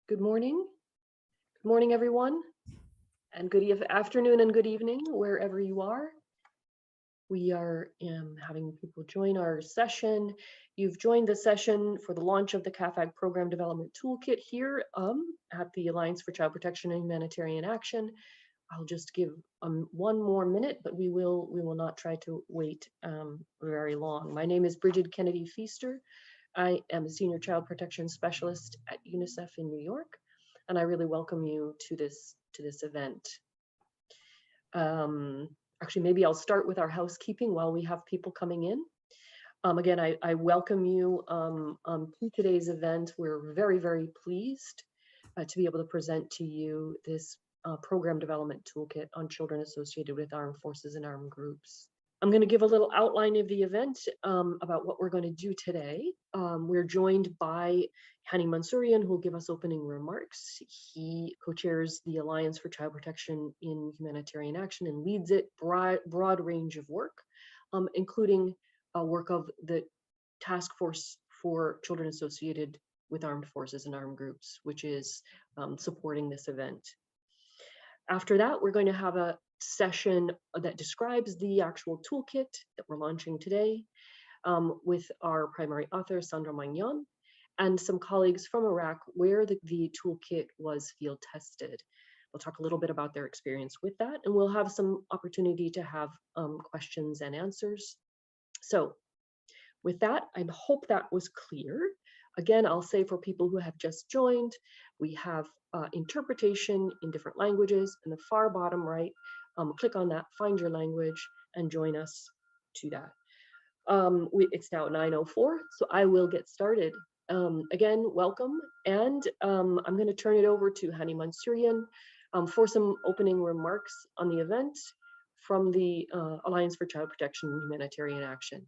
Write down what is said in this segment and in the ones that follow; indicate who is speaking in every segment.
Speaker 1: Good morning. Good morning, everyone, and good afternoon and good evening, wherever you are. We are having people join our session. You've joined the session for the launch of the CAAFAG Programme Development Toolkit here at the Alliance for Child Protection and Humanitarian Action. I'll just give one more minute, but we will not try to wait very long. My name is Bridget Kennedy Feaster. I am a Senior Child Protection Specialist at UNICEF in New York, and I really welcome you to this event. Actually, maybe I'll start with our housekeeping while we have people coming in. Again, I welcome you to today's event. We're very, very pleased to be able to present to you this Program Development Toolkit on children associated with armed forces and armed groups. I'm going to give a little outline of the event about what we're going to do today. We're joined by Hani Mansourian, who will give us opening remarks. He co-chairs the Alliance for Child Protection in Humanitarian Action and leads it broad range of work, including work of the Task Force for Children Associated with Armed Forces and Armed Groups, which is supporting this event. After that, we're going to have a session that describes the actual toolkit that we're launching today with our primary author, Sandra Magnon, and some colleagues from Iraq where the toolkit was field tested. We'll talk a little bit about their experience with that, and we'll have some opportunity to have questions and answers. So with that, I hope that was clear. Again, I'll say for people who have just joined, we have interpretation in different languages. In the far bottom right, click on that, find your language, and join us to that. It's now 9:04, so I will get started. Again, welcome, and I'm going to turn it over to Hani Mansourian for some opening remarks on the event from the Alliance for Child Protection and Humanitarian Action.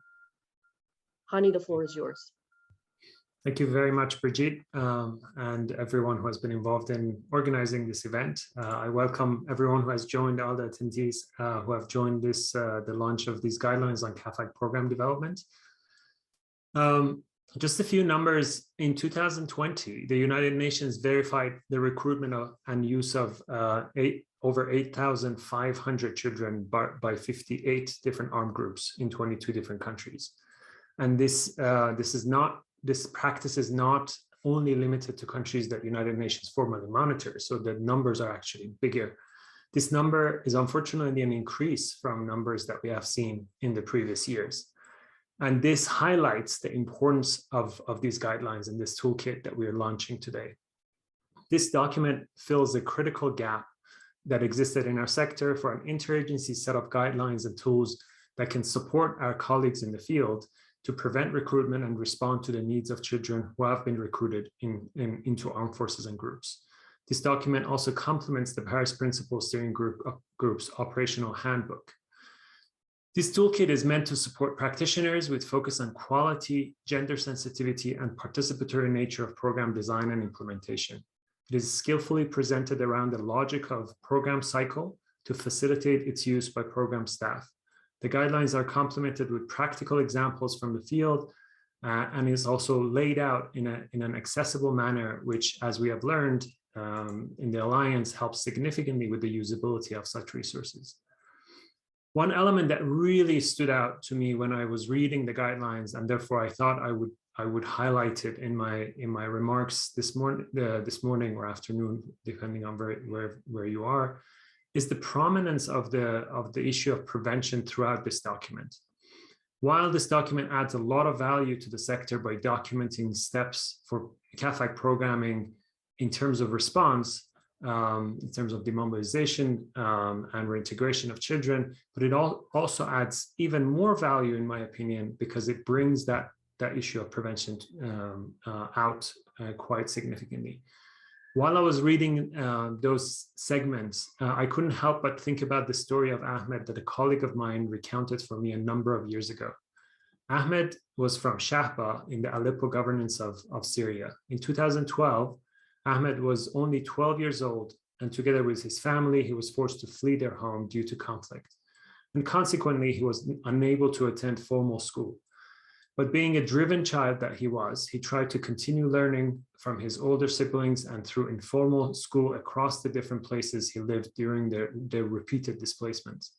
Speaker 1: Hani, the floor is yours.
Speaker 2: Thank you very much, Brigitte, and everyone who has been involved in organizing this event. I welcome everyone who has joined, all the attendees who have joined this, the launch of these guidelines on CAAFAG program development. Just a few numbers. In 2020, the United Nations verified the recruitment and use of over 8,500 children by 58 different armed groups in 22 different countries. And this practice is not only limited to countries that United Nations formally monitors, so the numbers are actually bigger. This number is unfortunately an increase from numbers that we have seen in the previous years. And this highlights the importance of these guidelines and this toolkit that we are launching today. This document fills a critical gap that existed in our sector for an interagency set of guidelines and tools that can support our colleagues in the field to prevent recruitment and respond to the needs of children who have been recruited into armed forces and groups. This document also complements the Paris Principles Steering Group's operational handbook. This toolkit is meant to support practitioners with focus on quality, gender sensitivity, and participatory nature of program design and implementation. It is skillfully presented around the logic of program cycle to facilitate its use by program staff. The guidelines are complemented with practical examples from the field and is also laid out in an accessible manner, which, as we have learned in the Alliance, helps significantly with the usability of such resources. One element that really stood out to me when I was reading the guidelines, and therefore I thought I would highlight it in my remarks this morning or afternoon, depending on where you are, is the prominence of the issue of prevention throughout this document. While this document adds a lot of value to the sector by documenting steps for CAAFAG programming in terms of response, in terms of demobilization and reintegration of children, but it also adds even more value, in my opinion, because it brings that issue of prevention out quite significantly. While I was reading those segments, I couldn't help but think about the story of Ahmed that a colleague of mine recounted for me a number of years ago. Ahmed was from Shahba in the Aleppo governance of Syria. In 2012, Ahmed was only 12 years old, and together with his family, he was forced to flee their home due to conflict. And consequently, he was unable to attend formal school. But being a driven child that he was, he tried to continue learning from his older siblings and through informal school across the different places he lived during their repeated displacements.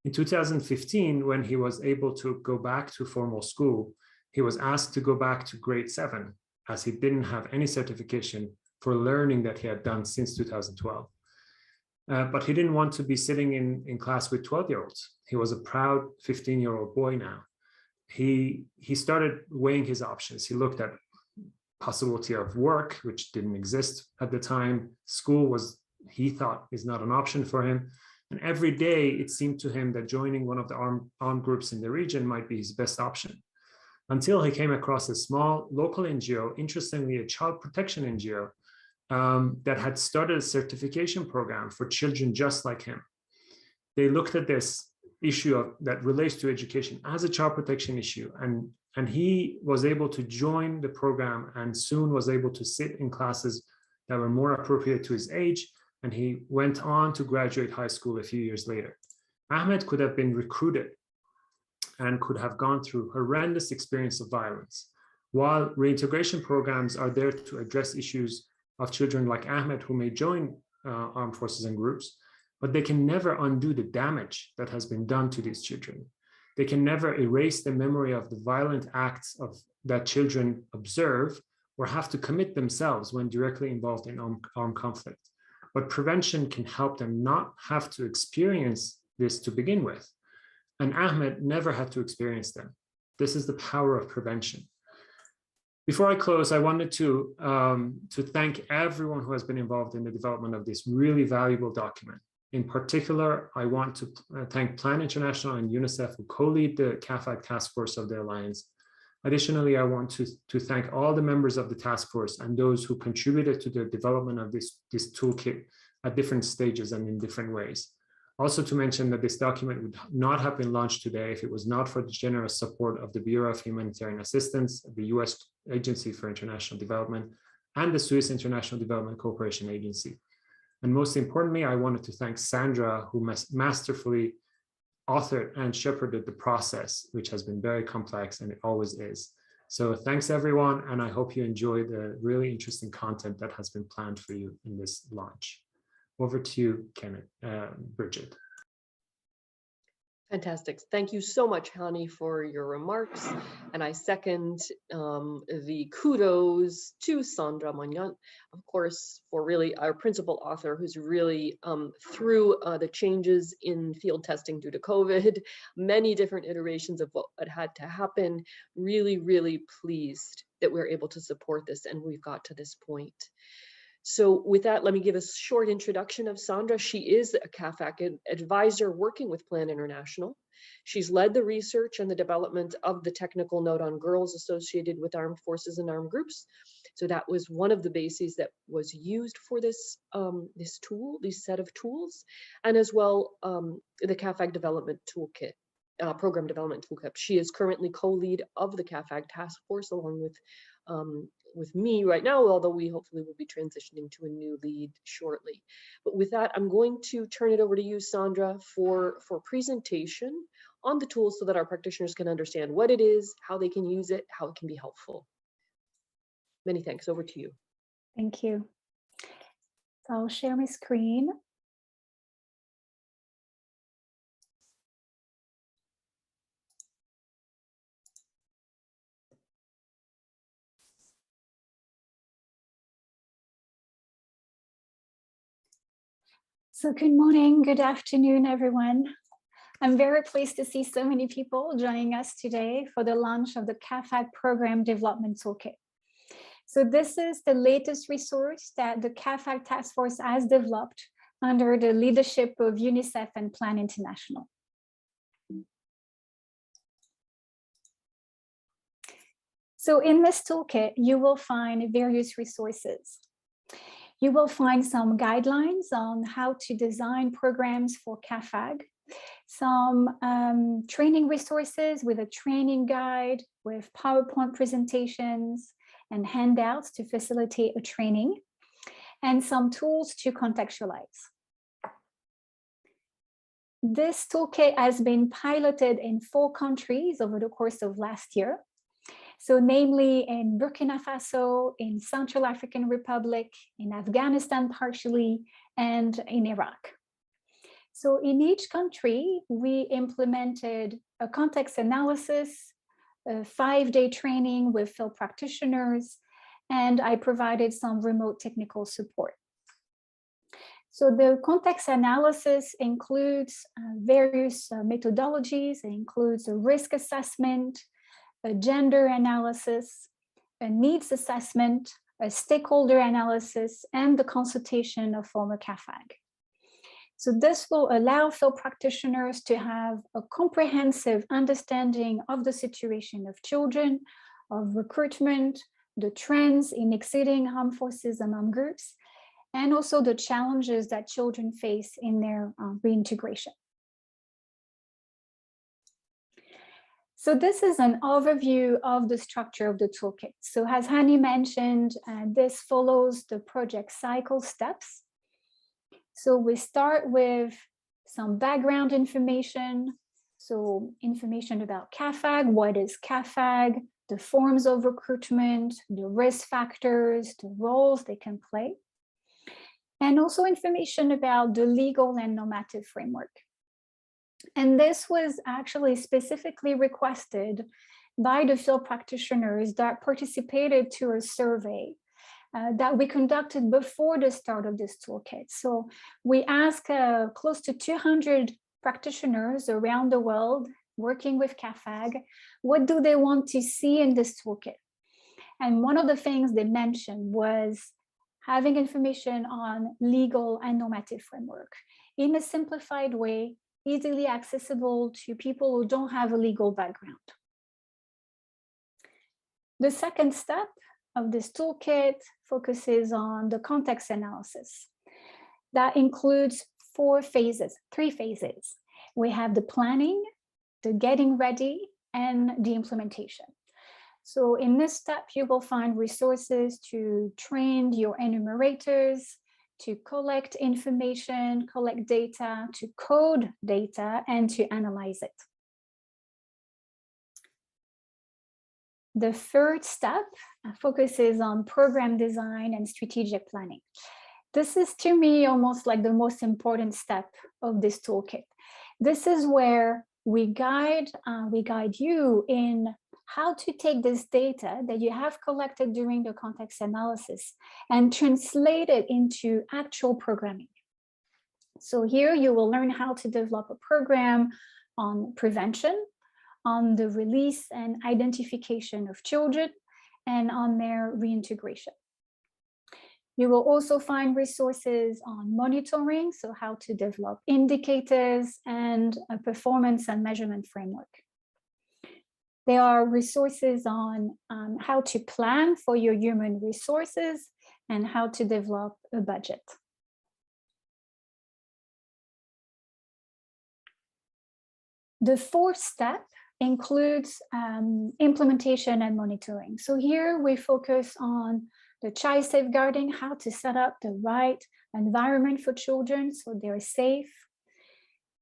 Speaker 2: In 2015, when he was able to go back to formal school, he was asked to go back to grade 7, as he didn't have any certification for learning that he had done since 2012. But he didn't want to be sitting in class with 12-year-olds. He was a proud 15-year-old boy now. He started weighing his options. He looked at possibility of work, which didn't exist at the time. School was, he thought, is not an option for him. And every day it seemed to him that joining one of the armed groups in the region might be his best option. Until he came across a small local NGO, interestingly, a child protection NGO, that had started a certification program for children just like him. They looked at this issue that relates to education as a child protection issue, and he was able to join the program and soon was able to sit in classes that were more appropriate to his age, and he went on to graduate high school a few years later. Ahmed could have been recruited and could have gone through horrendous experience of violence. While reintegration programs are there to address issues of children like Ahmed who may join armed forces and groups, but they can never undo the damage that has been done to these children. They can never erase the memory of the violent acts that children observe or have to commit themselves when directly involved in armed conflict. But prevention can help them not have to experience this to begin with. And Ahmed never had to experience them. This is the power of prevention. Before I close, I wanted to thank everyone who has been involved in the development of this really valuable document. In particular, I want to thank Plan International and UNICEF who co-lead the CAAFAG task force of the Alliance. Additionally, I want to thank all the members of the task force and those who contributed to the development of this toolkit at different stages and in different ways. Also to mention that this document would not have been launched today if it was not for the generous support of the Bureau of Humanitarian Assistance, the US Agency for International Development, and the Swiss International Development Cooperation Agency. And most importantly, I wanted to thank Sandra, who masterfully authored and shepherded the process, which has been very complex, and it always is. So thanks everyone, and I hope you enjoy the really interesting content that has been planned for you in this launch. Over to you, Bridget.
Speaker 1: Fantastic. Thank you so much, Hani, for your remarks. And I second the kudos to Sandra Magnant, of course, for really our principal author, who's really through the changes in field testing due to COVID, many different iterations of what had to happen, really, really pleased that we're able to support this and we've got to this point. So with that, let me give a short introduction of Sandra. She is a CAAFAG advisor working with Plan International. She's led the research and the development of the technical note on girls associated with armed forces and armed groups. So that was one of the bases that was used for this, this set of tools, and as well the CAAFAG Development Toolkit, Program Development Toolkit. She is currently co-lead of the CAAFAG task force along with me right now, although we hopefully will be transitioning to a new lead shortly. But with that, I'm going to turn it over to you, Sandra, for presentation on the tools so that our practitioners can understand what it is, how they can use it, how it can be helpful. Many thanks. Over to you.
Speaker 3: Thank you. So I'll share my screen. So good morning, good afternoon, everyone. I'm very pleased to see so many people joining us today for the launch of the CAAFAG Programme Development Toolkit. So this is the latest resource that the CAAFAG Task Force has developed under the leadership of UNICEF and Plan International. So in this toolkit, you will find various resources. You will find some guidelines on how to design programs for CAAFAG, some training resources with a training guide, with PowerPoint presentations and handouts to facilitate a training, and some tools to contextualize. This toolkit has been piloted in 4 countries over the course of last year, So namely in Burkina Faso, in Central African Republic, in Afghanistan partially, and in Iraq. So in each country, we implemented a context analysis, a 5-day training with field practitioners, and I provided some remote technical support. So the context analysis includes various methodologies. It includes a risk assessment, a gender analysis, a needs assessment, a stakeholder analysis, and the consultation of former CAAFAG. So this will allow field practitioners to have a comprehensive understanding of the situation of children, of recruitment, the trends in exceeding armed forces among groups, and also the challenges that children face in their reintegration. So this is an overview of the structure of the toolkit. So as Hani mentioned, this follows the project cycle steps. So we start with some background information. So information about CAAFAG, what is CAAFAG, the forms of recruitment, the risk factors, the roles they can play, and also information about the legal and normative framework. And this was actually specifically requested by the field practitioners that participated to a survey that we conducted before the start of this toolkit. So we asked close to 200 practitioners around the world working with CAAFAG, what do they want to see in this toolkit? And one of the things they mentioned was having information on legal and normative framework in a simplified way, easily accessible to people who don't have a legal background. The second step of this toolkit focuses on the context analysis. That includes three phases. We have the planning, the getting ready, and the implementation. So in this step, you will find resources to train your enumerators, to collect information, collect data, to code data, and to analyze it. The third step focuses on program design and strategic planning. This is, to me, almost like the most important step of this toolkit. This is where we guide you in how to take this data that you have collected during the context analysis and translate it into actual programming. So here you will learn how to develop a program on prevention, on the release and identification of children, and on their reintegration. You will also find resources on monitoring, so how to develop indicators and a performance and measurement framework. There are resources on how to plan for your human resources and how to develop a budget. The fourth step includes implementation and monitoring. So here we focus on the child safeguarding, how to set up the right environment for children so they're safe.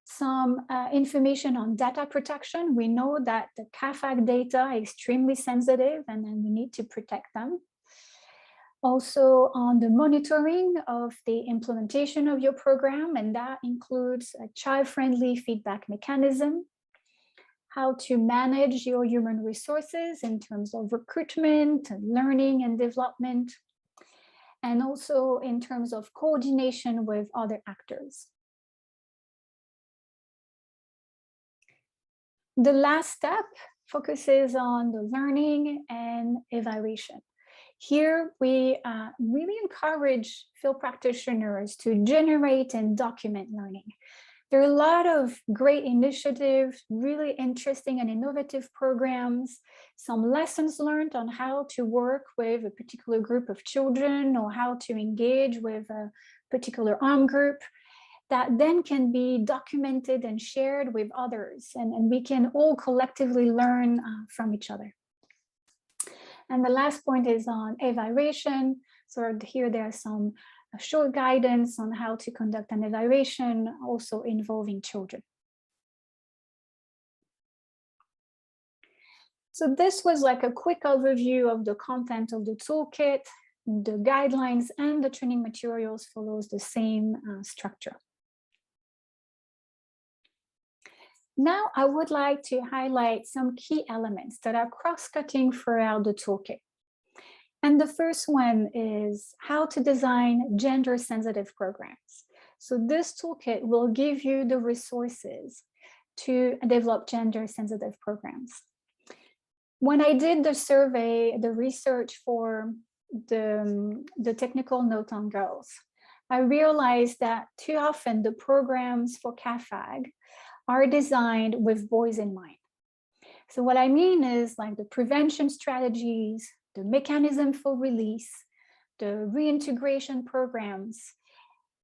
Speaker 3: Some information on data protection. We know that the CAAFAG data are extremely sensitive and then we need to protect them. Also on the monitoring of the implementation of your program, and that includes a child-friendly feedback mechanism, how to manage your human resources in terms of recruitment, learning and development, and also in terms of coordination with other actors. The last step focuses on the learning and evaluation. Here, we really encourage field practitioners to generate and document learning. There are a lot of great initiatives, really interesting and innovative programs, some lessons learned on how to work with a particular group of children or how to engage with a particular armed group that then can be documented and shared with others, and we can all collectively learn from each other. And the last point is on evaluation. So here there are some short guidance on how to conduct an evaluation, also involving children. So this was like a quick overview of the content of the toolkit. The guidelines and the training materials follows the same structure. Now, I would like to highlight some key elements that are cross-cutting throughout the toolkit. And the first one is how to design gender-sensitive programs. So this toolkit will give you the resources to develop gender-sensitive programs. When I did the survey, the research for the technical note on girls, I realized that too often the programs for CAAFAG are designed with boys in mind. So what I mean is like the prevention strategies, the mechanism for release, the reintegration programs,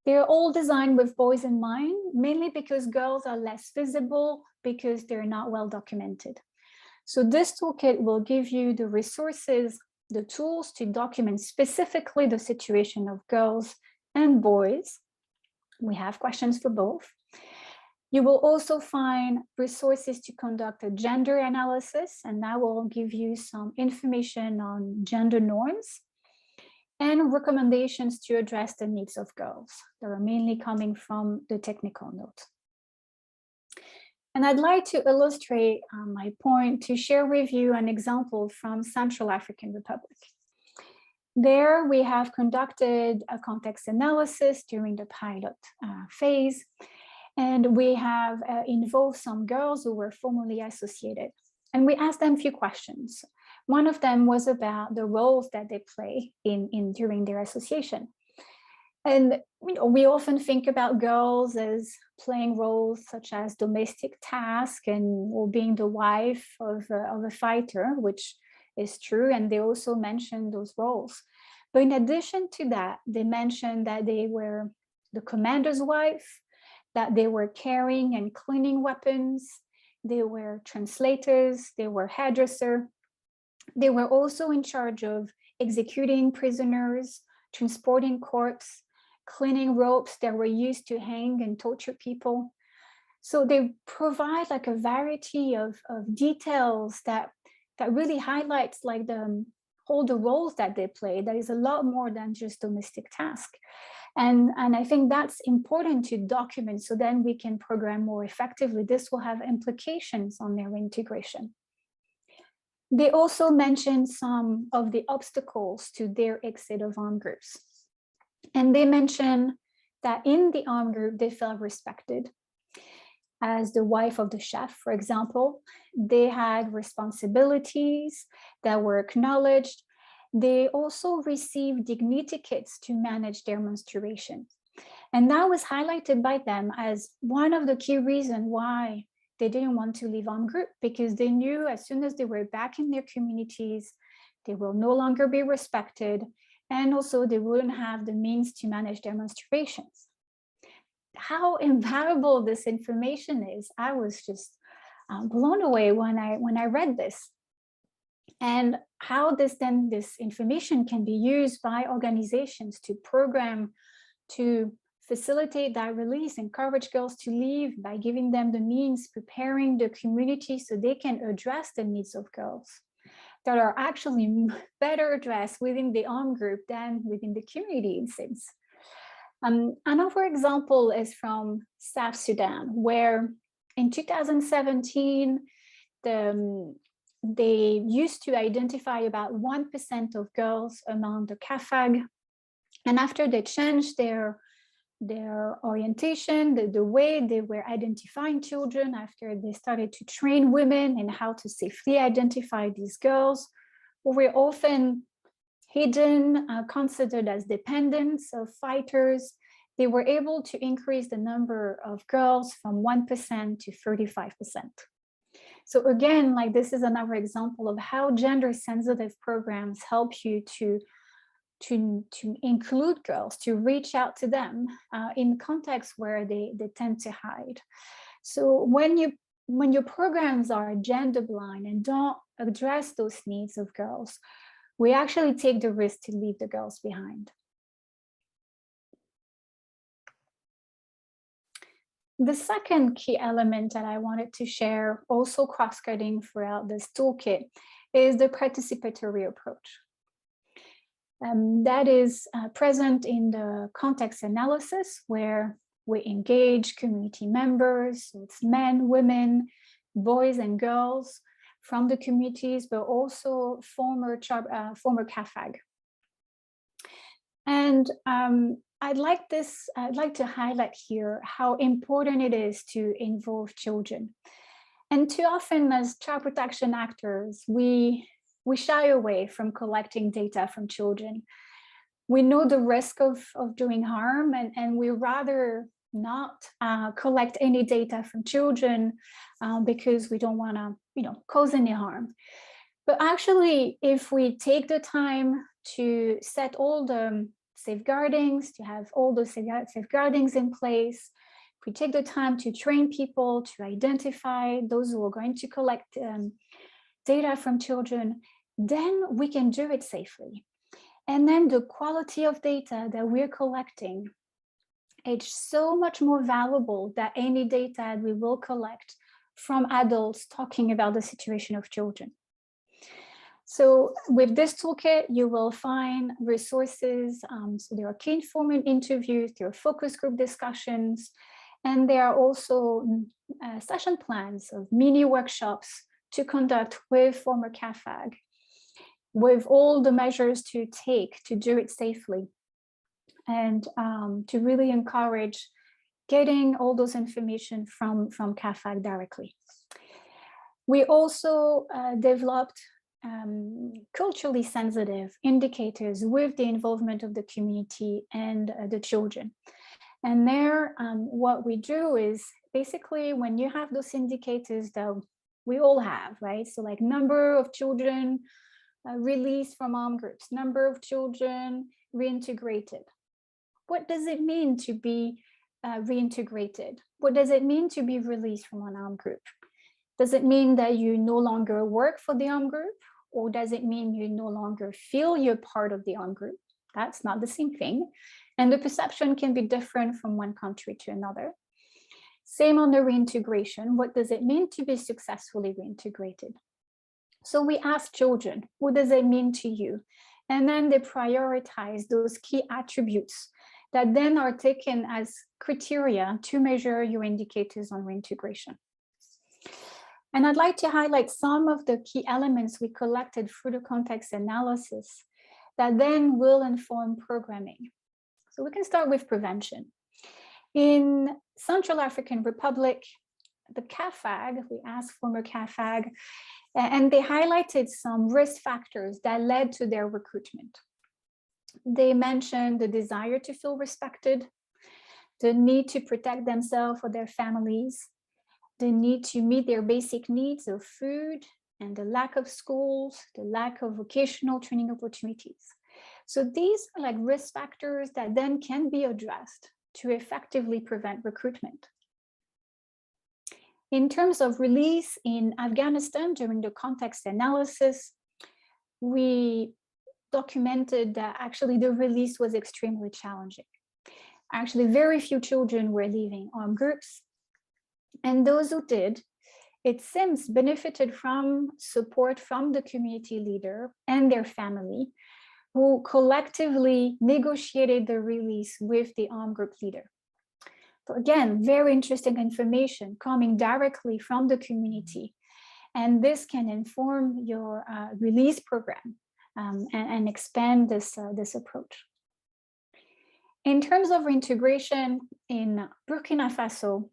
Speaker 3: they're all designed with boys in mind, mainly because girls are less visible because they're not well documented. So this toolkit will give you the resources, the tools to document specifically the situation of girls and boys. We have questions for both. You will also find resources to conduct a gender analysis, and that will give you some information on gender norms and recommendations to address the needs of girls that are mainly coming from the technical note. And I'd like to illustrate my point to share with you an example from Central African Republic. There we have conducted a context analysis during the pilot phase, and we have involved some girls who were formerly associated. And we asked them a few questions. One of them was about the roles that they play during their association. And we often think about girls as playing roles such as domestic tasks or being the wife of a fighter, which is true. And they also mentioned those roles. But in addition to that, they mentioned that they were the commander's wife, that they were carrying and cleaning weapons, they were translators, they were hairdresser. They were also in charge of executing prisoners, transporting corpses, cleaning ropes that were used to hang and torture people. So they provide like a variety of details that really highlights like all the roles that they play. That is a lot more than just domestic task. And I think that's important to document so then we can program more effectively. This will have implications on their integration. They also mentioned some of the obstacles to their exit of armed groups. And they mentioned that in the armed group, they felt respected. As the wife of the chef, for example, they had responsibilities that were acknowledged. They also received dignity kits to manage their menstruation. And that was highlighted by them as one of the key reasons why they didn't want to leave armed group, because they knew as soon as they were back in their communities, they will no longer be respected. And also they wouldn't have the means to manage their menstruations. How invaluable this information is, I was just blown away when I read this. And how this information can be used by organizations to program, to facilitate that release, encourage girls to leave by giving them the means, preparing the community so they can address the needs of girls that are actually better addressed within the armed group than within the community, it seems. Another example is from South Sudan, where in 2017, they used to identify about 1% of girls among the CAAFAG. And after they changed their orientation, the way they were identifying children, after they started to train women in how to safely identify these girls, who were often hidden, considered as dependents of fighters, they were able to increase the number of girls from 1% to 35%. So again, like this is another example of how gender-sensitive programs help you to include girls, to reach out to them in contexts where they tend to hide. So when your programs are gender blind and don't address those needs of girls, we actually take the risk to leave the girls behind. The second key element that I wanted to share, also cross-cutting throughout this toolkit, is the participatory approach. That is present in the context analysis, where we engage community members, so it's men, women, boys and girls from the communities, but also former CAAFAG. And I'd like to highlight here how important it is to involve children. And too often as child protection actors, we shy away from collecting data from children. We know the risk of doing harm, and we rather not collect any data from children because we don't want to, cause any harm. But actually, if we take the time to set all the safeguardings, to have all those safeguardings in place, if we take the time to train people to identify those who are going to collect data from children, then we can do it safely. And then the quality of data that we're collecting, it's so much more valuable than any data we will collect from adults talking about the situation of children. So with this toolkit, you will find resources. So there are key informant interviews, there are focus group discussions, and there are also session plans of mini workshops to conduct with former CAAFAG, with all the measures to take to do it safely, and to really encourage getting all those information from CAAFAG directly. We also developed culturally sensitive indicators with the involvement of the community and the children. And there, what we do is basically when you have those indicators that we all have, right? So like number of children released from armed groups, number of children reintegrated. What does it mean to be reintegrated? What does it mean to be released from an armed group? Does it mean that you no longer work for the armed group? Or does it mean you no longer feel you're part of the armed group? That's not the same thing. And the perception can be different from one country to another. Same on the reintegration. What does it mean to be successfully reintegrated? So we ask children, what does it mean to you? And then they prioritize those key attributes that then are taken as criteria to measure your indicators on reintegration. And I'd like to highlight some of the key elements we collected through the context analysis that then will inform programming. So we can start with prevention. In Central African Republic, the CAAFAG, we asked former CAAFAG, and they highlighted some risk factors that led to their recruitment. They mentioned the desire to feel respected, the need to protect themselves or their families, the need to meet their basic needs of food, and the lack of schools, the lack of vocational training opportunities. So these are like risk factors that then can be addressed to effectively prevent recruitment. In terms of release in Afghanistan during the context analysis, we documented that actually the release was extremely challenging. Actually, very few children were leaving armed groups. And those who did, it seems, benefited from support from the community leader and their family, who collectively negotiated the release with the armed group leader. So again, very interesting information coming directly from the community. And this can inform your release program and expand this approach. In terms of reintegration in Burkina Faso,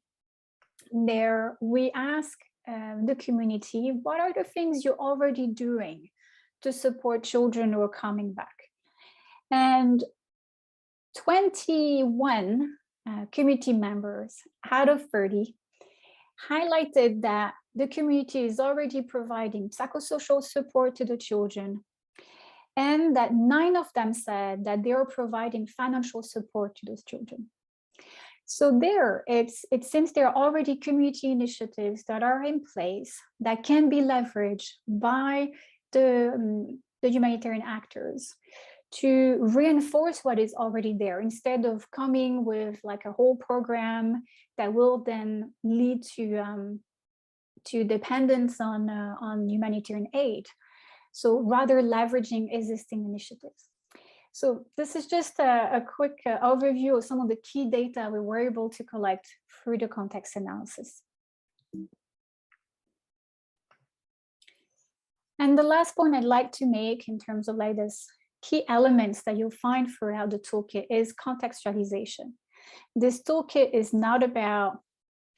Speaker 3: there we ask the community, what are the things you're already doing to support children who are coming back? And 21 community members out of 30 highlighted that the community is already providing psychosocial support to the children, and that 9 of them said that they are providing financial support to those children. So there, it seems there are already community initiatives that are in place that can be leveraged by the humanitarian actors to reinforce what is already there instead of coming with like a whole program that will then lead to dependence on humanitarian aid. So rather leveraging existing initiatives. So this is just a quick overview of some of the key data we were able to collect through the context analysis. And the last point I'd like to make in terms of like this key elements that you'll find throughout the toolkit is contextualization. This toolkit is not about,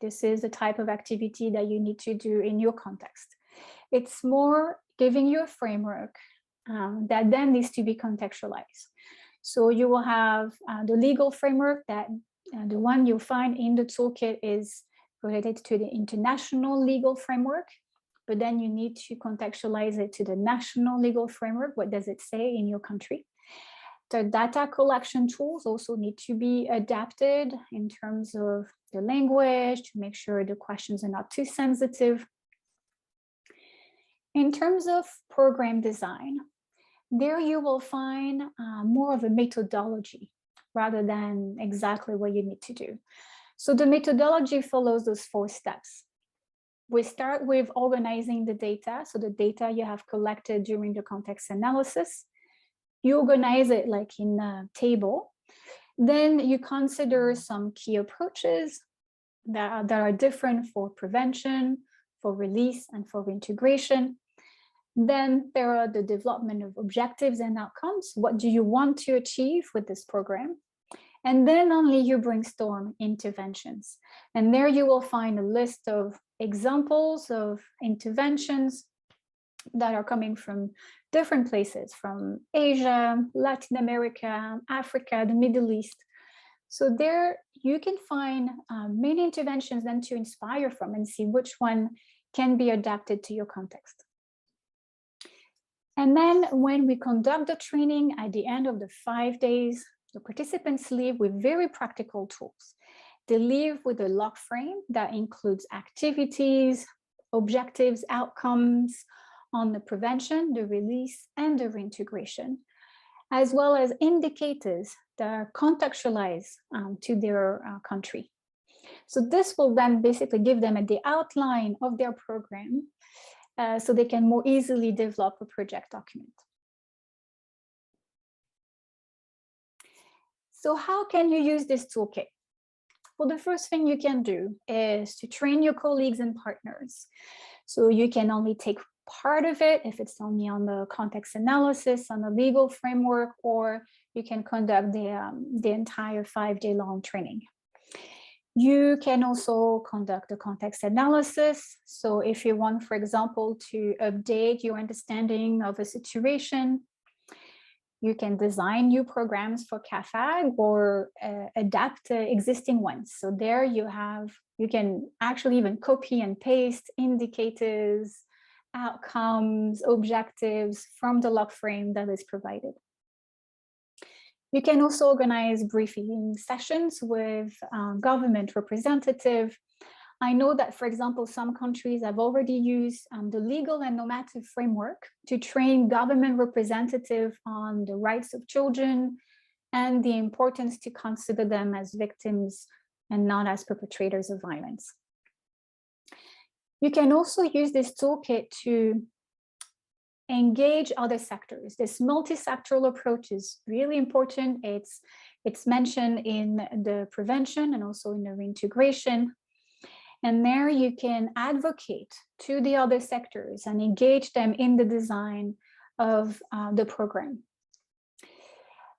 Speaker 3: this is the type of activity that you need to do in your context. It's more giving you a framework that then needs to be contextualized. So you will have the legal framework that the one you'll find in the toolkit is related to the international legal framework, but then you need to contextualize it to the national legal framework. What does it say in your country? The data collection tools also need to be adapted in terms of the language to make sure the questions are not too sensitive. In terms of program design, there you will find more of a methodology rather than exactly what you need to do. So the methodology follows those 4 steps. We start with organizing the data. So the data you have collected during the context analysis, you organize it like in a table. Then you consider some key approaches that are different for prevention, for release, and for reintegration. Then there are the development of objectives and outcomes. What do you want to achieve with this program? And then only you brainstorm interventions. And there you will find a list of examples of interventions that are coming from different places, from Asia, Latin America, Africa, the Middle East. So there you can find many interventions then to inspire from and see which one can be adapted to your context. And then when we conduct the training at the end of the 5 days, the participants leave with very practical tools. They leave with a log frame that includes activities, objectives, outcomes on the prevention, the release, and the reintegration, as well as indicators that are contextualized to their country. So this will then basically give them the outline of their program so they can more easily develop a project document. So how can you use this toolkit? Well, the first thing you can do is to train your colleagues and partners. So you can only take part of it if it's only on the context analysis, on the legal framework, or you can conduct the entire 5-day-long training. You can also conduct the context analysis. So if you want, for example, to update your understanding of a situation, you can design new programs for CAAFAG or adapt existing ones. So there you can actually even copy and paste indicators, outcomes, objectives from the log frame that is provided. You can also organize briefing sessions with government representative. I know that, for example, some countries have already used the legal and normative framework to train government representative on the rights of children and the importance to consider them as victims and not as perpetrators of violence. You can also use this toolkit to engage other sectors. This multi-sectoral approach is really important. It's mentioned in the prevention and also in the reintegration. And there you can advocate to the other sectors and engage them in the design of the program.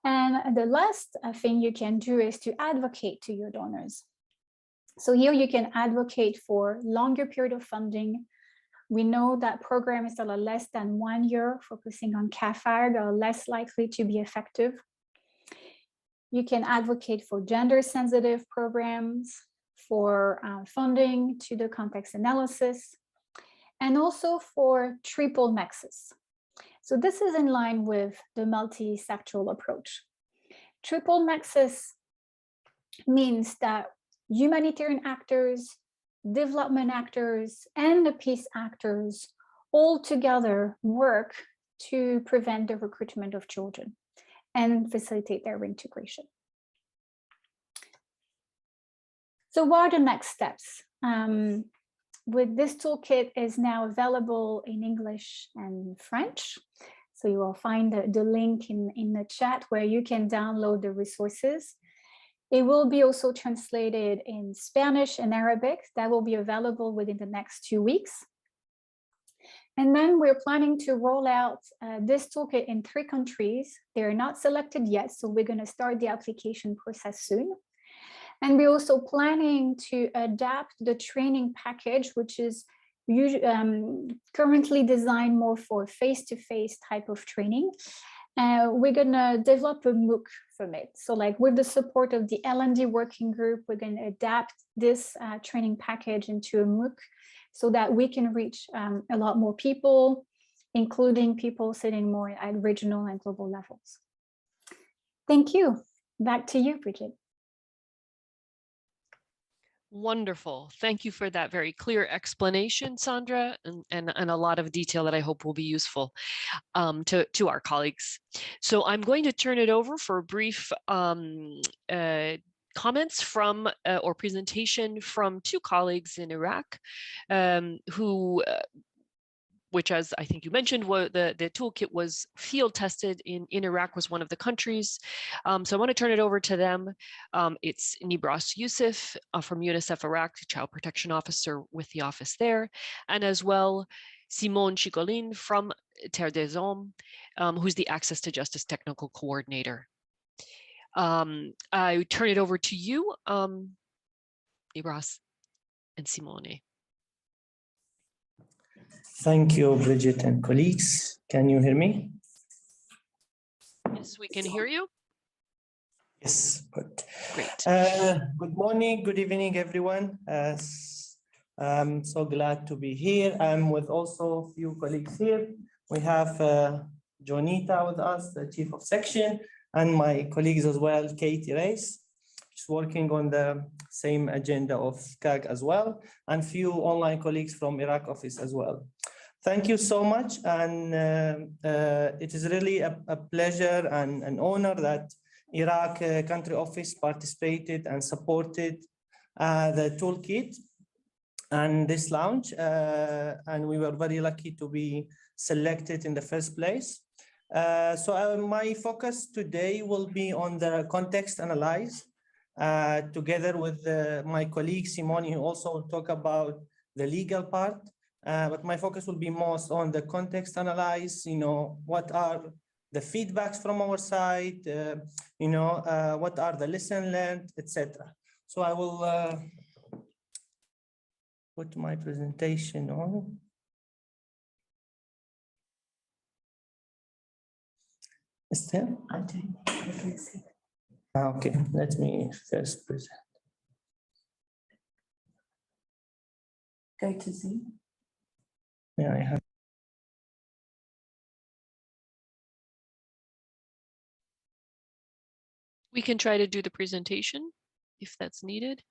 Speaker 3: And the last thing you can do is to advocate to your donors. So here you can advocate for longer period of funding. We know that programs that are less than 1 year focusing on CAAFAG are less likely to be effective. You can advocate for gender sensitive programs, for funding to the context analysis, and also for triple nexus. So this is in line with the multi-sectoral approach. Triple nexus means that humanitarian actors, development actors, and the peace actors all together work to prevent the recruitment of children. and facilitate their reintegration. So what are the next steps? With this toolkit is now available in English and French. So you will find the link in the chat where you can download the resources. It will be also translated in Spanish and Arabic. That will be available within the next 2 weeks. And then we're planning to roll out this toolkit in 3 countries. They're not selected yet, so we're going to start the application process soon. And we're also planning to adapt the training package, which is currently designed more for face-to-face type of training. We're going to develop a MOOC from it. So like with the support of the L&D working group, we're going to adapt this training package into a MOOC so that we can reach a lot more people, including people sitting more at regional and global levels. Thank you. Back to you, Bridget.
Speaker 4: Wonderful. Thank you for that very clear explanation, Sandra, and a lot of detail that I hope will be useful to our colleagues. So I'm going to turn it over for a brief comments from or presentation from 2 colleagues in Iraq who which, as I think you mentioned, the toolkit was field tested in Iraq, was one of the countries. So I want to turn it over to them. It's Nibras Youssef from UNICEF Iraq, Child Protection Officer with the office there, and as well Simone Chicolin from Terre des Hommes, who's the Access to Justice Technical Coordinator. I turn it over to you, Nibras and Simone.
Speaker 5: Thank you, Bridget and colleagues. Can you hear me?
Speaker 4: Yes, we can hear you.
Speaker 5: Yes, good.
Speaker 4: Great.
Speaker 5: Good morning, good evening, everyone. I'm so glad to be here. I'm with also a few colleagues here. We have Jonita with us, the Chief of Section, and my colleagues as well, Katie Reis. She's working on the same agenda of CAAG as well, and few online colleagues from Iraq office as well. Thank you so much, and it is really a pleasure and an honor that Iraq country office participated and supported the toolkit and this launch, and we were very lucky to be selected in the first place. So my focus today will be on the context analyze, together with my colleague Simone, who also will talk about the legal part. But my focus will be most on the context analyze, what are the feedbacks from our side, what are the lesson learned, etc. So I will put my presentation on. Is there? I can see. Okay, let me first present.
Speaker 6: Go to Zoom.
Speaker 5: Yeah, I have.
Speaker 4: We can try to do the presentation if that's needed.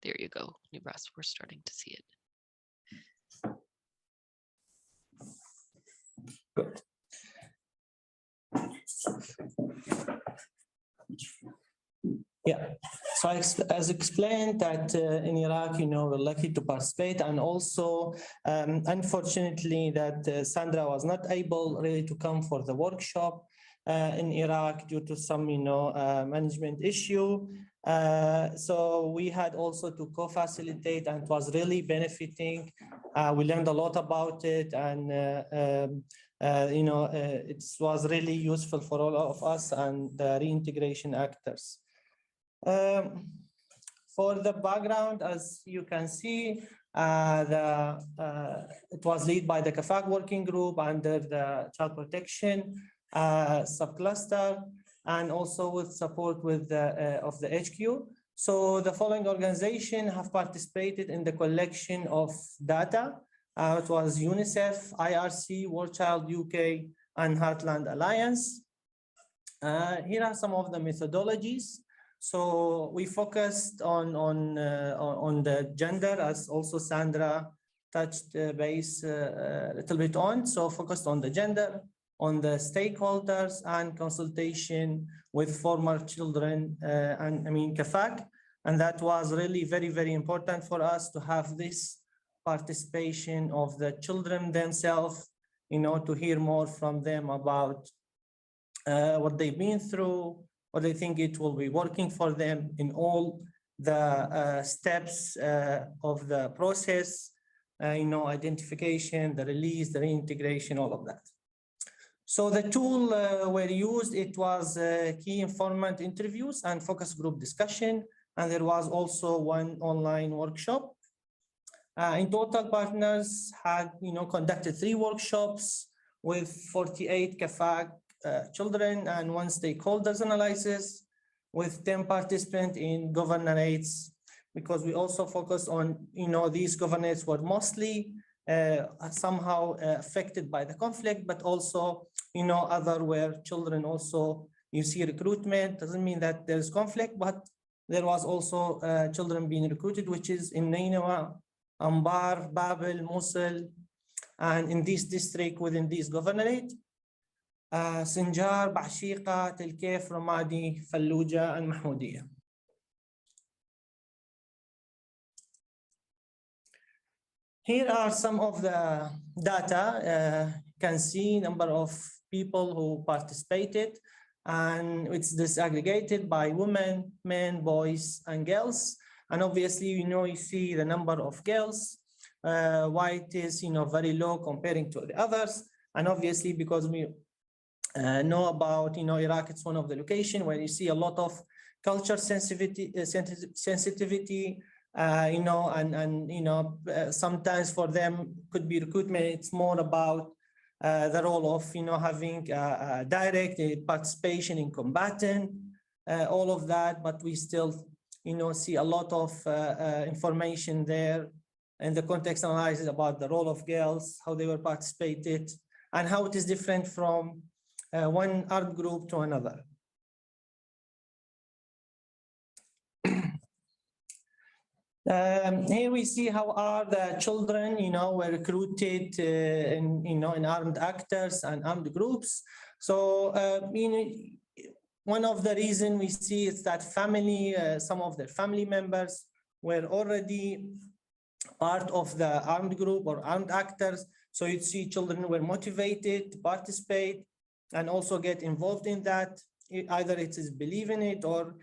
Speaker 4: There you go, Nibras, we're starting to see it.
Speaker 5: Good. Yeah, so as explained that in Iraq, we're lucky to participate, and also unfortunately that Sandra was not able really to come for the workshop in Iraq due to some management issue. So we had also to co-facilitate, and it was really benefiting. We learned a lot about it, and it was really useful for all of us and the reintegration actors. For the background, as you can see, it was led by the CAAFAG working group under the child protection subcluster, and also with support of the HQ. So the following organizations have participated in the collection of data. It was UNICEF, IRC, World Child UK, and Heartland Alliance. Here are some of the methodologies. So we focused on the gender, as also Sandra touched base a little bit on. So focused on the gender, on the stakeholders, and consultation with former children, and I mean CAAFAG. And that was really very, very important for us to have this participation of the children themselves, to hear more from them about what they've been through, what they think it will be working for them in all the steps of the process, identification, the release, the reintegration, all of that. So the tool were used, it was key informant interviews and focus group discussion. And there was also one online workshop. In total, partners had conducted 3 workshops with 48 CAAFAG children and 1 stakeholders analysis with 10 participants in governorates, because we also focus on, these governorates were mostly somehow affected by the conflict, but also, other where children also, you see recruitment, doesn't mean that there's conflict, but there was also children being recruited, which is in Nineveh, Ambar, Babel, Mosul, and in this district within these governorate, Sinjar, Bashika, Tel Kaif, Ramadi, Fallujah, and Mahmoudiyah. Here are some of the data. You can see number of people who participated, and it's disaggregated by women, men, boys, and girls. And obviously, you see the number of girls, why it is, very low comparing to the others. And obviously, because we know about, Iraq, it's one of the locations where you see a lot of culture sensitivity, sometimes for them could be recruitment. It's more about the role of, having direct participation in combatant, all of that, but we still, see a lot of information there, and the context analysis about the role of girls, how they were participated, and how it is different from one armed group to another. Here we see how are the children, were recruited in armed actors and armed groups. So, one of the reasons we see is that family, some of their family members were already part of the armed group or armed actors. So you'd see children were motivated to participate and also get involved in that. Either it is believe in it or,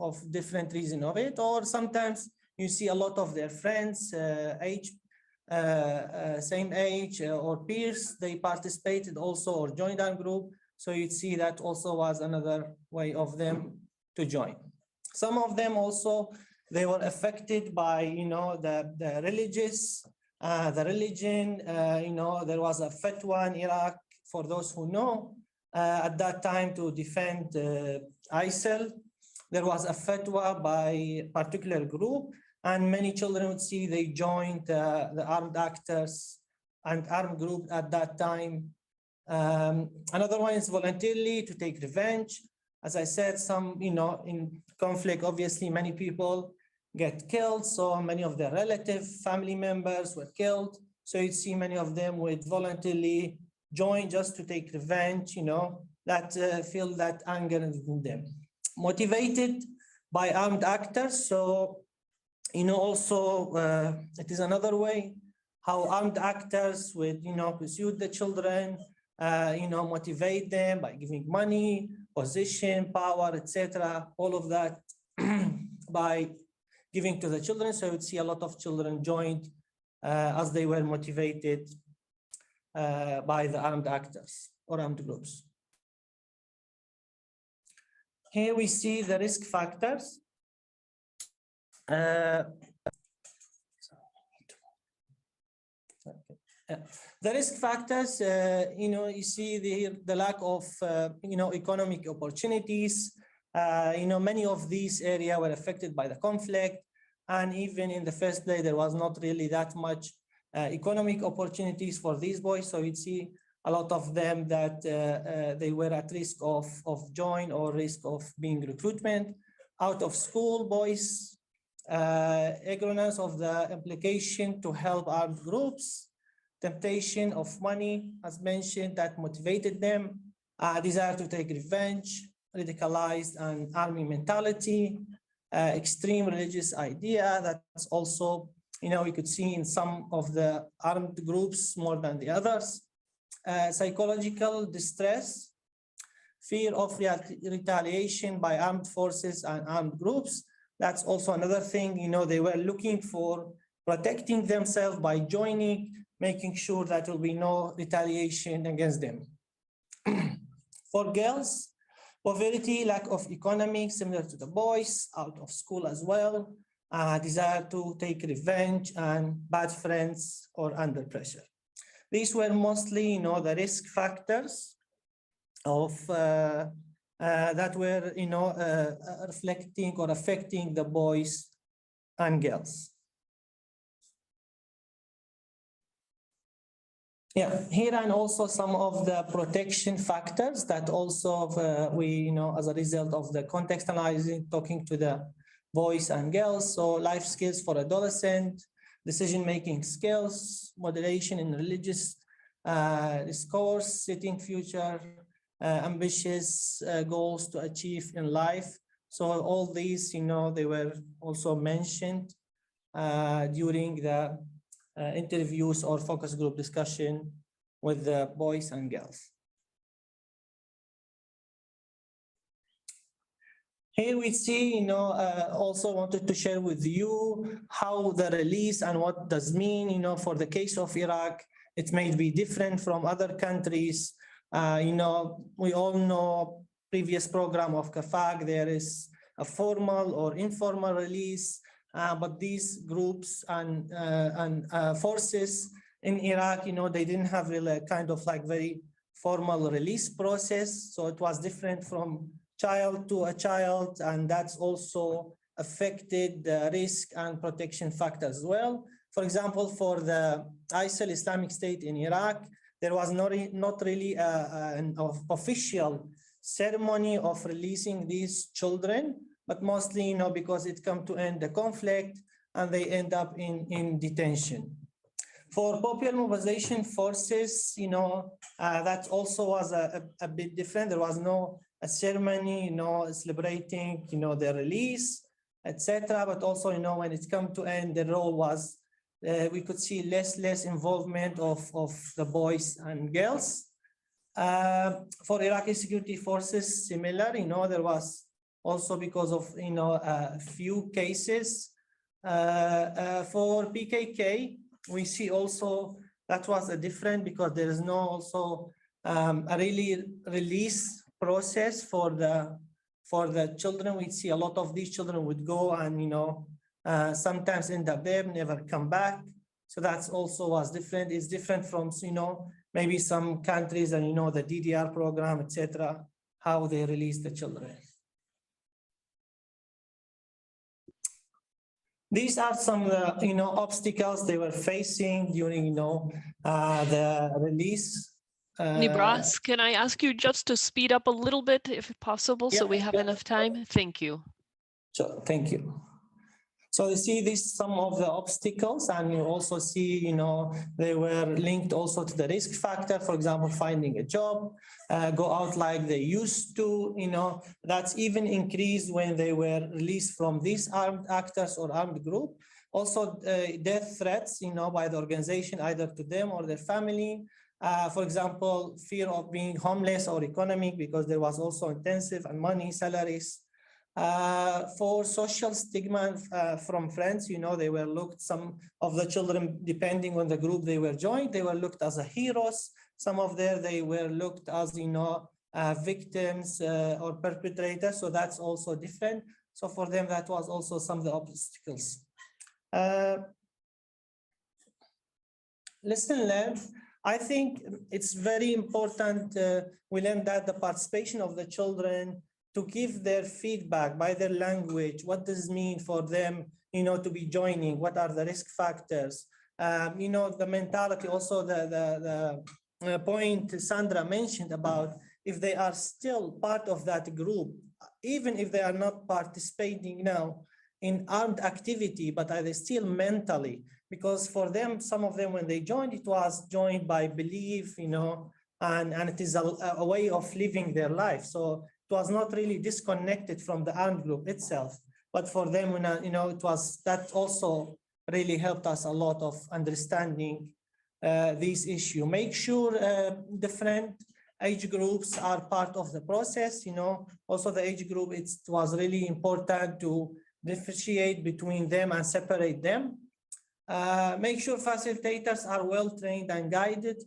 Speaker 5: of different reason of it, or sometimes you see a lot of their friends, same age or peers, they participated also or joined our group. So you'd see that also was another way of them to join. Some of them also, they were affected by, the religious, the religion, there was a fatwa in Iraq, for those who know, at that time to defend ISIL. There was a fatwa by a particular group, and many children would see they joined the armed actors and armed group at that time. Another one is voluntarily to take revenge. As I said, some, in conflict, obviously many people get killed. So many of their relative family members were killed. So you'd see many of them would voluntarily join just to take revenge, that feel that anger in them. Motivated by armed actors. So, also it is another way how armed actors would, pursue the children, motivate them by giving money, position, power, etc. All of that by giving to the children. So you would see a lot of children joined as they were motivated by the armed actors or armed groups. Here we see the risk factors. The risk factors, you see the lack of, economic opportunities. Many of these areas were affected by the conflict. And even in the first place, there was not really that much economic opportunities for these boys. So you'd see a lot of them that they were at risk of join or risk of being recruitment. Out of school boys, ignorance of the implication to help armed groups, temptation of money, as mentioned, that motivated them, desire to take revenge, radicalized and army mentality, extreme religious idea that's also, we could see in some of the armed groups more than the others, psychological distress, fear of retaliation by armed forces and armed groups. That's also another thing, they were looking for protecting themselves by joining, making sure that there will be no retaliation against them. For girls, poverty, lack of economy, similar to the boys, out of school as well, desire to take revenge, and bad friends or under pressure. These were mostly, the risk factors of that were, reflecting or affecting the boys and girls. Yeah, here and also some of the protection factors that also we, as a result of the contextualizing, talking to the boys and girls. So life skills for adolescent, decision-making skills, moderation in religious discourse, setting future ambitious goals to achieve in life. So all these, they were also mentioned during the interviews or focus group discussion with the boys and girls. Here we see, also wanted to share with you how the release and what does mean, for the case of Iraq, it may be different from other countries. We all know previous program of CAAFAG, there is a formal or informal release, but these groups and forces in Iraq, they didn't have really a kind of like very formal release process. So it was different from child to a child, and that's also affected the risk and protection factors as well. For example, for the ISIL Islamic State in Iraq, there was not really an official ceremony of releasing these children, but mostly, because it come to end the conflict and they end up in detention. For Popular Mobilization Forces, that also was a bit different. There was no a ceremony, celebrating, their release, etc. But also, when it come to end, the role was, we could see less involvement of the boys and girls. For Iraqi security forces, similar, there was also because of, a few cases. For PKK, we see also that was a different because there is no also a really release process for the children. We see a lot of these children would go and sometimes end up there, never come back. So that's also was different. It's different from maybe some countries and the DDR program, etc. How they release the children. These are some obstacles they were facing during the release.
Speaker 4: Nibras, can I ask you just to speed up a little bit if possible, so we have enough time? Thank you.
Speaker 5: Sure, thank you. So you see this some of the obstacles, and you also see, they were linked also to the risk factor. For example, finding a job, go out like they used to, that's even increased when they were released from these armed actors or armed group. Also, death threats, by the organization, either to them or their family. For example, fear of being homeless or economic, because there was also intensive and money salaries. For social stigma from friends, they were looked, some of the children, depending on the group they were joined, they were looked as a heroes. Some of them, they were looked as, victims or perpetrators. So that's also different. So for them, that was also some of the obstacles. Lesson learned. I think it's very important. We learned that the participation of the children to give their feedback by their language. What does it mean for them, to be joining? What are the risk factors? The mentality, also the point Sandra mentioned about if they are still part of that group, even if they are not participating now, in armed activity, but are they still mentally? Because for them, some of them, when they joined, it was joined by belief, you know, and it is a way of living their life. So it was not really disconnected from the armed group itself. But for them, you know, it was, that also really helped us a lot of understanding this issue. Make sure different age groups are part of the process, you know. Also the age group, it was really important to differentiate between them and separate them. Make sure facilitators are well trained and guided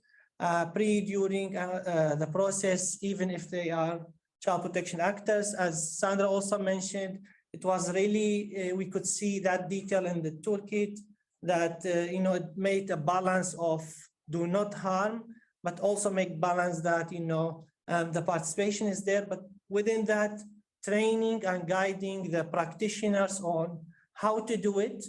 Speaker 5: during the process, even if they are child protection actors. As Sandra also mentioned, it was really, we could see that detail in the toolkit, that you know, it made a balance of do not harm, but also make balance that, you know, the participation is there, but within that, training and guiding the practitioners on how to do it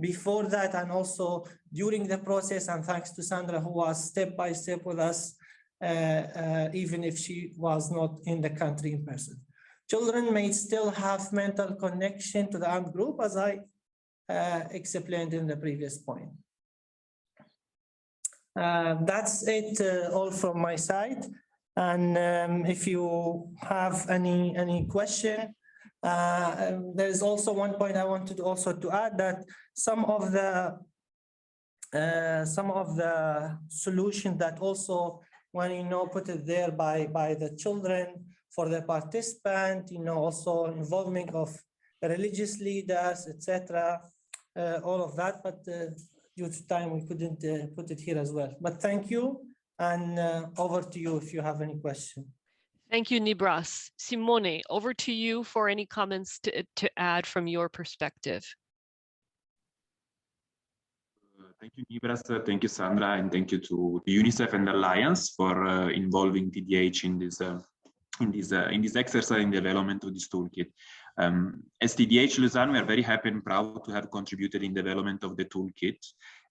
Speaker 5: before that, and also during the process. And thanks to Sandra, who was step by step with us, even if she was not in the country in person. Children may still have mental connection to the armed group, as I explained in the previous point. That's it, all from my side. And if you have any question, there's also one point I wanted also to add, that some of the solution that also, when you know, put it there by the children for the participant, you know, also involvement of religious leaders, etc., all of that, but due to time we couldn't put it here as well. But thank you, and over to you if you have any question.
Speaker 4: Thank you, Nibras. Simone, over to you for any comments to add from your perspective.
Speaker 7: Thank you, Nibras. Thank you, Sandra, and thank you to UNICEF and Alliance for involving TDH in this exercise in development of this toolkit. As TDH Lausanne, we are very happy and proud to have contributed in development of the toolkit.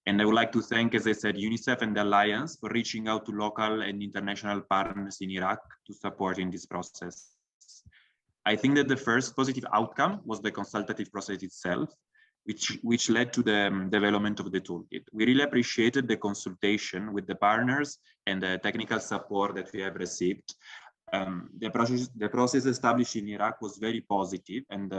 Speaker 7: And I would like to thank, as I said, UNICEF and the Alliance for reaching out to local and international partners in Iraq to support in this process. I think that the first positive outcome was the consultative process itself, which led to the development of the toolkit. We really appreciated the consultation with the partners and the technical support that we have received. The process established in Iraq was very positive, and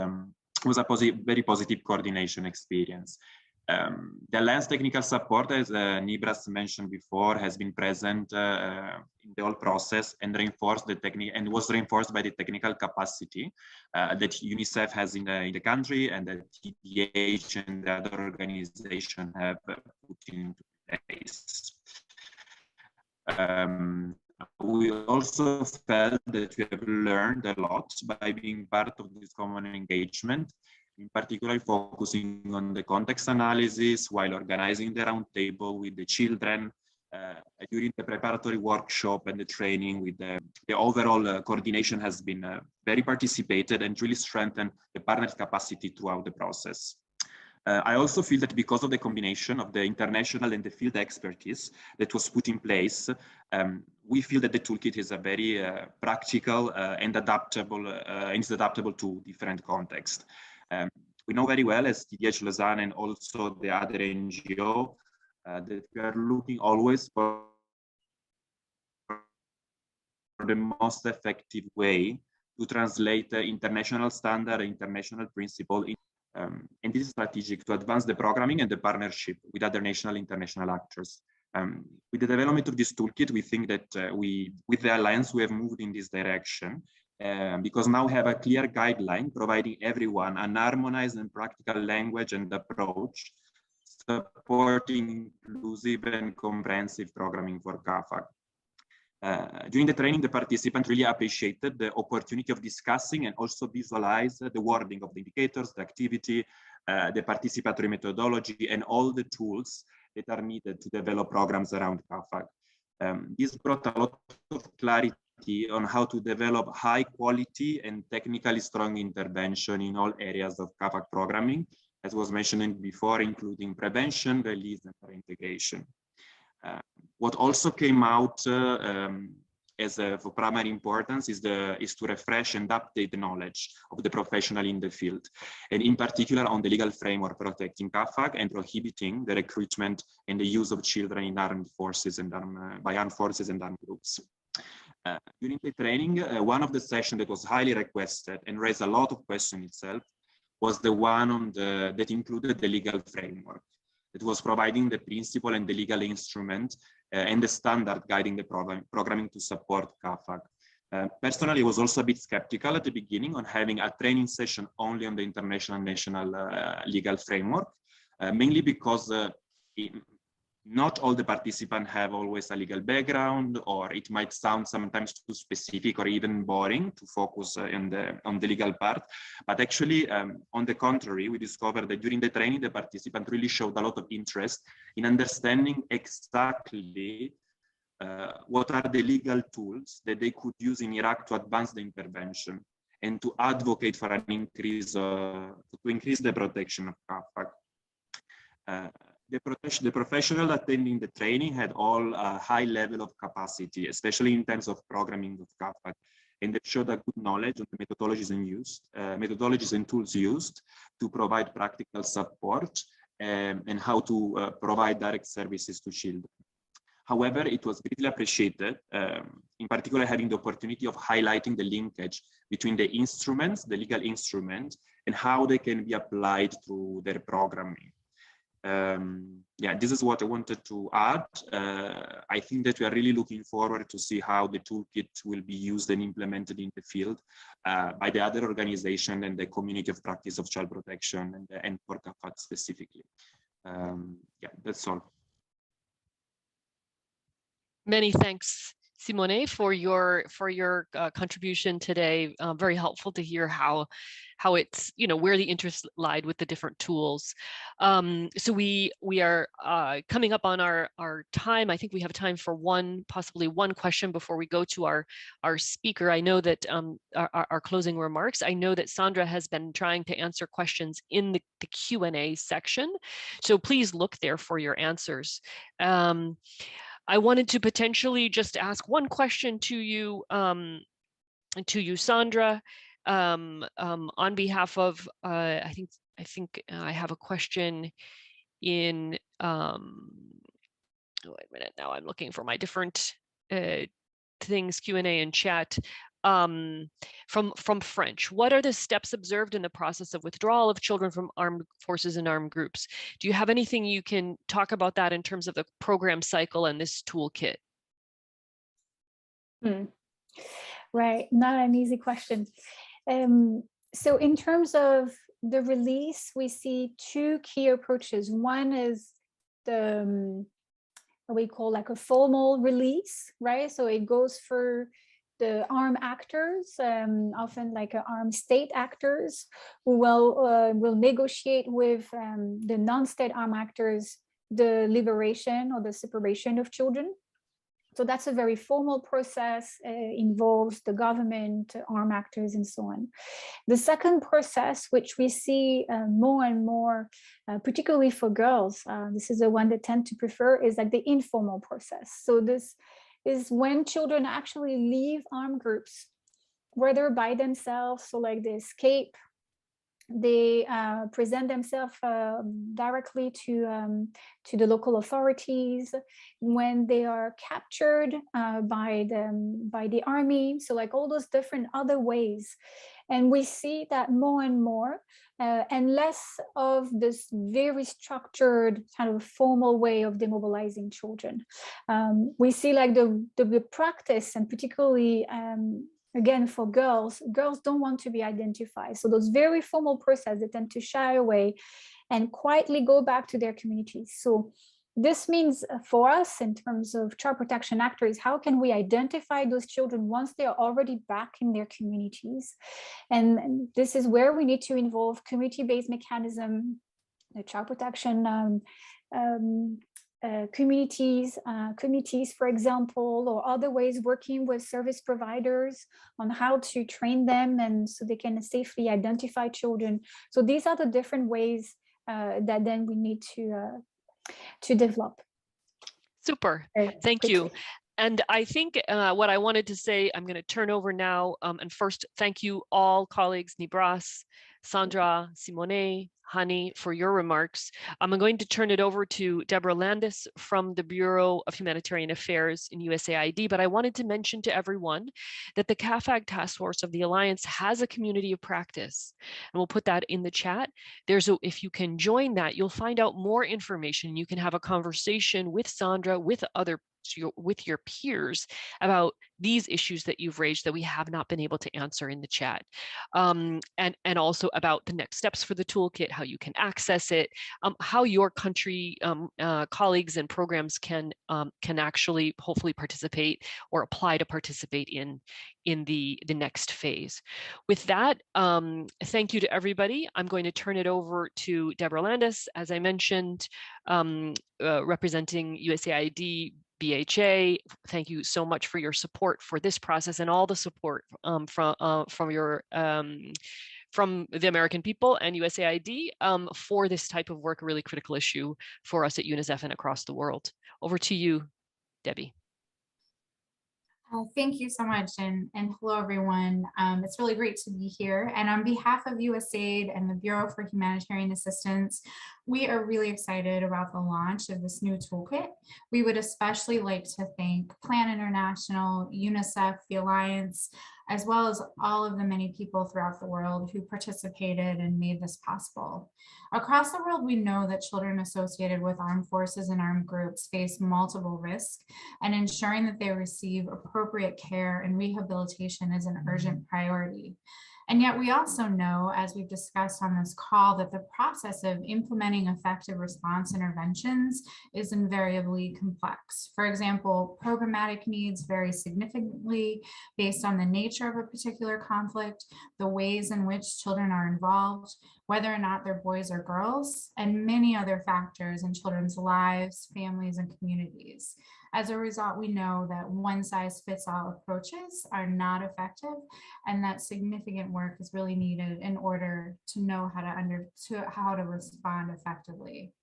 Speaker 7: was a very positive coordination experience. The Alliance technical support, as Nibras mentioned before, has been present in the whole process and reinforced was reinforced by the technical capacity that UNICEF has in the country, and that TDH and the other organizations have put into place. We also felt that we have learned a lot by being part of this common engagement, in particular focusing on the context analysis while organizing the roundtable with the children during the preparatory workshop and the training. With the overall coordination has been very participated and really strengthened the partner capacity throughout the process. I also feel that because of the combination of the international and the field expertise that was put in place, we feel that the toolkit is a very practical and adaptable, and is adaptable to different contexts. We know very well as TDH Lausanne and also the other NGO that we are looking always for the most effective way to translate the international standard, international principle in and this is strategic to advance the programming and the partnership with other national and international actors. With the development of this toolkit, we think that with the Alliance, we have moved in this direction because now we have a clear guideline providing everyone an harmonized and practical language and approach, supporting inclusive and comprehensive programming for CAAFAG. During the training, the participants really appreciated the opportunity of discussing and also visualize the wording of the indicators, the activity, the participatory methodology, and all the tools that are needed to develop programs around CAAFAG. This brought a lot of clarity on how to develop high quality and technically strong intervention in all areas of CAAFAG programming, as was mentioned before, including prevention, release, and reintegration. What also came out as for primary importance is to refresh and update the knowledge of the professional in the field, and in particular on the legal framework protecting CAAFAG and prohibiting the recruitment and the use of children in armed forces and by armed forces and armed groups. During the training, one of the sessions that was highly requested and raised a lot of questions itself was the one on that included the legal framework. It was providing the principle and the legal instrument and the standard guiding the programming to support CAAFAG. Personally, I was also a bit skeptical at the beginning on having a training session only on the international national legal framework, mainly because not all the participants have always a legal background, or it might sound sometimes too specific or even boring to focus on the legal part. But actually, on the contrary, we discovered that during the training, the participants really showed a lot of interest in understanding exactly what are the legal tools that they could use in Iraq to advance the intervention and to advocate for an increase, to increase the protection of CAAFAG. The professional attending the training had all a high level of capacity, especially in terms of programming of CAAFAG, and they showed a good knowledge of the methodologies and tools used to provide practical support and how to provide direct services to children. However, it was greatly appreciated, in particular having the opportunity of highlighting the linkage between the instruments, the legal instruments, and how they can be applied to their programming. Yeah, this is what I wanted to add. I think that we are really looking forward to see how the toolkit will be used and implemented in the field by the other organization and the community of practice of child protection and for CAAFAG specifically. Yeah, that's all.
Speaker 4: Many thanks, Simone, for your contribution today. Very helpful to hear how it's, where the interest lied with the different tools. So we are coming up on our time. I think we have time for possibly one question before we go to our speaker. I know that our closing remarks. I know that Sandra has been trying to answer questions in the Q&A section. So please look there for your answers. I wanted to potentially just ask one question to you, Sandra, on behalf of. I think I have a question in. Wait a minute. Now I'm looking for my different things, Q&A and chat. From French. What are the steps observed in the process of withdrawal of children from armed forces and armed groups? Do you have anything you can talk about that in terms of the program cycle and this toolkit?
Speaker 3: Right, not an easy question. So in terms of the release, we see two key approaches. One is what we call like a formal release, right? So it goes for the armed actors, often like armed state actors, who will negotiate with the non-state armed actors the liberation or the separation of children. So that's a very formal process, involves the government, armed actors, and so on. The second process, which we see more and more, particularly for girls, this is the one they tend to prefer, is like the informal process. So this is when children actually leave armed groups, whether by themselves, so like they escape, they present themselves directly to the local authorities, when they are captured by the army, so like all those different other ways. And we see that more and more, and less of this very structured kind of formal way of demobilizing children. We see like the practice, and particularly again, for girls don't want to be identified. So those very formal processes, they tend to shy away and quietly go back to their communities. So this means for us, in terms of child protection actors, how can we identify those children once they are already back in their communities? And this is where we need to involve community-based mechanism, the child protection communities, for example, or other ways, working with service providers on how to train them and so they can safely identify children. So these are the different ways that then we need to develop.
Speaker 4: Super, thank you. And I think what I wanted to say, I'm going to turn over now. And first, thank you all colleagues, Nibras, Sandra, Simone, Hani, for your remarks. I'm going to turn it over to Deborah Landis from the Bureau of Humanitarian Affairs in USAID. But I wanted to mention to everyone that the CAAFAG Task Force of the Alliance has a community of practice. And we'll put that in the chat. If you can join that, you'll find out more information. You can have a conversation with Sandra, with your peers about these issues that you've raised that we have not been able to answer in the chat, and also about the next steps for the toolkit, how you can access it, how your country colleagues and programs can actually hopefully participate or apply to participate in the next phase. With that, thank you to everybody. I'm going to turn it over to Deborah Landis, as I mentioned, representing USAID, BHA. Thank you so much for your support for this process and all the support from the American people and USAID for this type of work, a really critical issue for us at UNICEF and across the world. Over to you, Debbie.
Speaker 8: Thank you so much, and hello everyone. It's really great to be here. And on behalf of USAID and the Bureau for Humanitarian Assistance, we are really excited about the launch of this new toolkit. We would especially like to thank Plan International, UNICEF, the Alliance, as well as all of the many people throughout the world who participated and made this possible. Across the world, we know that children associated with armed forces and armed groups face multiple risks, and ensuring that they receive appropriate care and rehabilitation is an urgent priority. And yet we also know, as we've discussed on this call, that the process of implementing effective response interventions is invariably complex. For example, programmatic needs vary significantly based on the nature of a particular conflict, the ways in which children are involved, whether or not they're boys or girls, and many other factors in children's lives, families, and communities. As a result, we know that one-size-fits-all approaches are not effective, and that significant work is really needed in order to know how to respond effectively.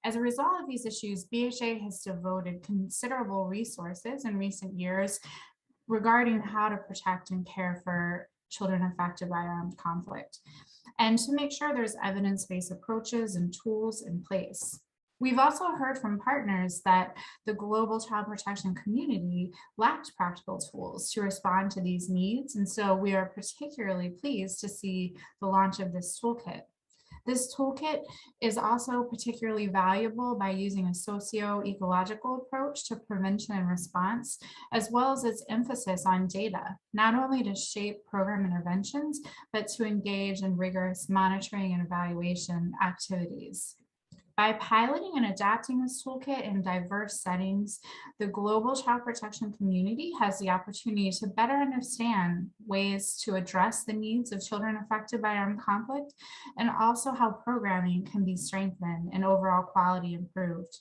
Speaker 8: As a result of these issues, BHA has devoted considerable resources in recent years regarding how to protect and care for children affected by armed conflict, and to make sure there's evidence-based approaches and tools in place. We've also heard from partners that the global child protection community lacked practical tools to respond to these needs, and so we are particularly pleased to see the launch of this toolkit. This toolkit is also particularly valuable by using a socio-ecological approach to prevention and response, as well as its emphasis on data, not only to shape program interventions, but to engage in rigorous monitoring and evaluation activities. By piloting and adapting this toolkit in diverse settings, the global child protection community has the opportunity to better understand ways to address the needs of children affected by armed conflict, and also how programming can be strengthened and overall quality improved.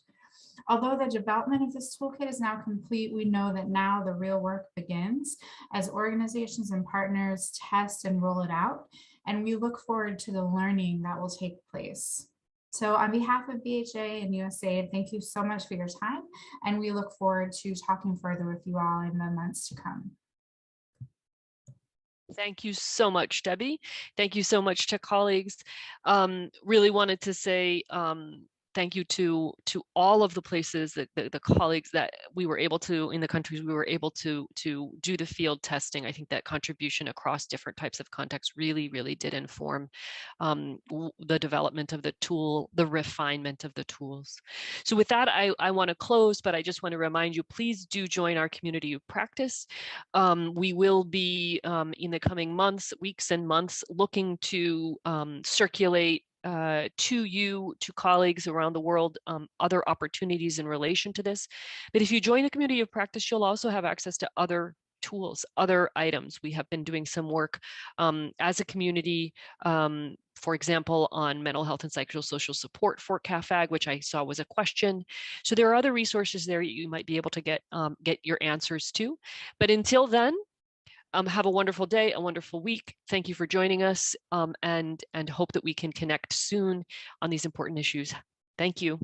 Speaker 8: Although the development of this toolkit is now complete, we know that now the real work begins as organizations and partners test and roll it out, and we look forward to the learning that will take place. So on behalf of BHA and USAID, thank you so much for your time, and we look forward to talking further with you all in the months to come.
Speaker 4: Thank you so much, Debbie. Thank you so much to colleagues. Really wanted to say thank you to all of the places that the colleagues that we were able to, in the countries we were able to do the field testing. I think that contribution across different types of contexts really, really did inform the development of the tool, the refinement of the tools. So with that, I want to close, but I just want to remind you, please do join our community of practice. We will be in the coming months, weeks and months, looking to circulate to colleagues around the world, other opportunities in relation to this. But if you join the community of practice, you'll also have access to other tools, other items. We have been doing some work as a community, for example, on mental health and psychosocial support for CAAFAG, which I saw was a question. So there are other resources there you might be able to get your answers to. But until then, have a wonderful day, a wonderful week. Thank you for joining us, and hope that we can connect soon on these important issues. Thank you.